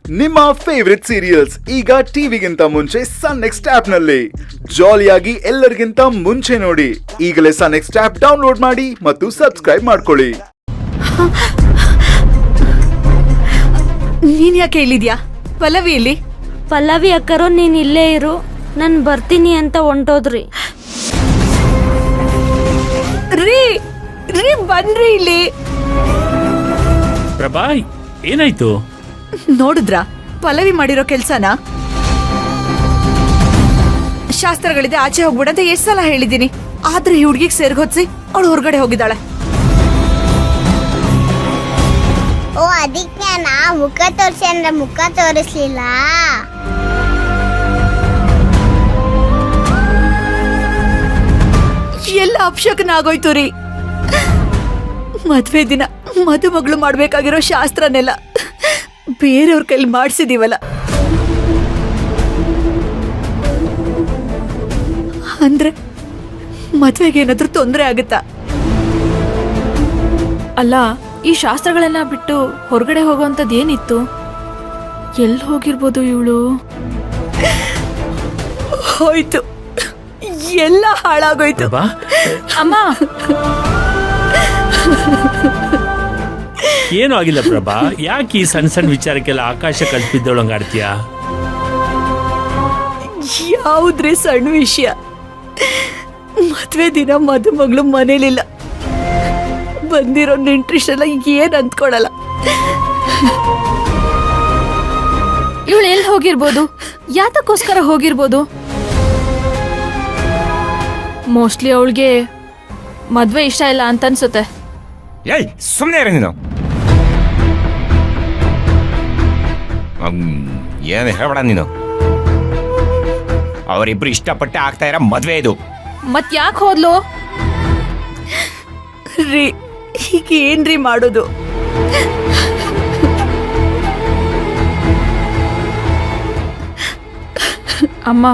ನಿಮ್ಮ favourite serials ಈಗ ಟಿವಿಗಿಂತ ಮುಂಚೆ ಸನ್ ನೆಕ್ಸ್ಟ್ ಆಪ್ ನಲ್ಲಿ ಜಾಲಿಯಾಗಿ ಎಲ್ಲರಿಗಿಂತ ಮುಂಚೆ ನೋಡಿ. ಈಗಲೇ ಸನ್ ನೆಕ್ಸ್ಟ್ ಆಪ್ ಡೌನ್ಲೋಡ್ ಮಾಡಿ ಮತ್ತು ಸಬ್ಸ್ಕ್ರೈಬ್ ಮಾಡ್ಕೊಳ್ಳಿ. ನೀನ್ ಯಾಕೆ ಇಲ್ಲಿದ್ಯಾ? ಪಲ್ಲವಿಯಲ್ಲಿ? ಪಲ್ಲವಿ ಅಕ್ಕರು ನೀನ್ ಇಲ್ಲೇ ಇರು, ನಾನ್ ಬರ್ತೀನಿ ಅಂತ ಹೊಂಟೋದ್ರಿ. ರೀ ರೀ ಬನ್ರಿ ಇಲ್ಲಿ. ಪ್ರಭಾ ಏನಾಯ್ತು? ನೋಡಿದ್ರಾ ಪಲ್ಲವಿ ಮಾಡಿರೋ ಕೆಲ್ಸನ? ಶಾಸ್ತ್ರಗಳಿದೆ, ಆಚೆ ಹೋಗ್ಬಿಡ ಅಂತ ಎಷ್ಟ್ ಸಲ ಹೇಳಿದೀನಿ, ಆದ್ರೆ ಈ ಹುಡ್ಗಿಗ್ ಸೇರ್ಗೊತ್ಸಿ ಅವಳು ಹೊರಗಡೆ ಹೋಗಿದ್ದಾಳೆ. ಓ ಅದಕ್ಕೆ ನಾ ಮುಖ ತೋರಿಸಿ ಅಂದ್ರೆ ಮುಖ ತೋರಿಸ್ಲಿಲ್ಲ. ಎಲ್ಲ ಅಪಶಕನ ಆಗೋಯ್ತು ರೀ. ಮದ್ವೆ ದಿನ ಮದುಮಗಳು ಮಾಡ್ಬೇಕಾಗಿರೋ ಶಾಸ್ತ್ರನೆಲ್ಲ ಬೇರೆಯವ್ರ ಕೈಲಿ ಮಾಡ್ಸಿದೀವಲ್ಲ, ಅಂದ್ರೆ ಮದ್ವೆಗೆ ಏನಾದ್ರೂ ತೊಂದ್ರೆ ಆಗುತ್ತಾ? ಅಲ್ಲ, ಈ ಶಾಸ್ತ್ರಗಳೆಲ್ಲ ಬಿಟ್ಟು ಹೊರಗಡೆ ಹೋಗೋಂಥದ್ದು ಏನಿತ್ತು? ಎಲ್ಲಿ ಹೋಗಿರ್ಬೋದು ಇವಳು? ಹೋಯ್ತು, ಎಲ್ಲ ಹಾಳಾಗೋಯ್ತು. ಪ್ರಭಾ ಅಮ್ಮ, ಏನೂ ಆಗಿಲ್ಲ ಪ್ರಭಾ. ಯಾಕೆ ಈ ಸಣ್ಣ ಸಣ್ಣ ವಿಚಾರಕ್ಕೆಲ್ಲ ಆಕಾಶ ಕಲ್ಪಿದ್ದೊಳಂಗ ಆಡ್ತೀಯಾ? ಯಾವುದ್ರಿ ಸಣ್ಣ ವಿಷಯ? ಮದ್ವೆ ದಿನ ಮದುಮಗಳು ಮನೇಲಿಲ್ಲ, ಬಂದಿರೋ ನೆಂಟ್ರಿಷ್ಟೆಲ್ಲ ಏನ್ ಅಂದ್ಕೊಳಲ್ಲ. ಇವಳು ಎಲ್ಲಿ ಹೋಗಿರ್ಬೋದು? ಯಾತಕ್ಕೋಸ್ಕರ ಹೋಗಿರ್ಬೋದು? ಮೋಸ್ಟ್ಲಿ ಅವಳಿಗೆ ಮದ್ವೆ ಇಷ್ಟ ಇಲ್ಲ ಅಂತ ಅನ್ಸುತ್ತೆ. ಏಯ್ ಸುಮ್ಮನೆ ಇರ ನೀನು. ಏನು ಹೇಳ್ಬೇಡ ನೀನು. ಅವರಿಬ್ರು ಇಷ್ಟಪಟ್ಟೆ ಆಗ್ತಾ ಇರೋ ಮದ್ವೆ ಇದು. ಮತ್ ಯಾಕೆ ಹೋದ್ಲು? ರೀ ಈಗ ಏನ್ರಿ ಮಾಡೋದು? ಅಮ್ಮ,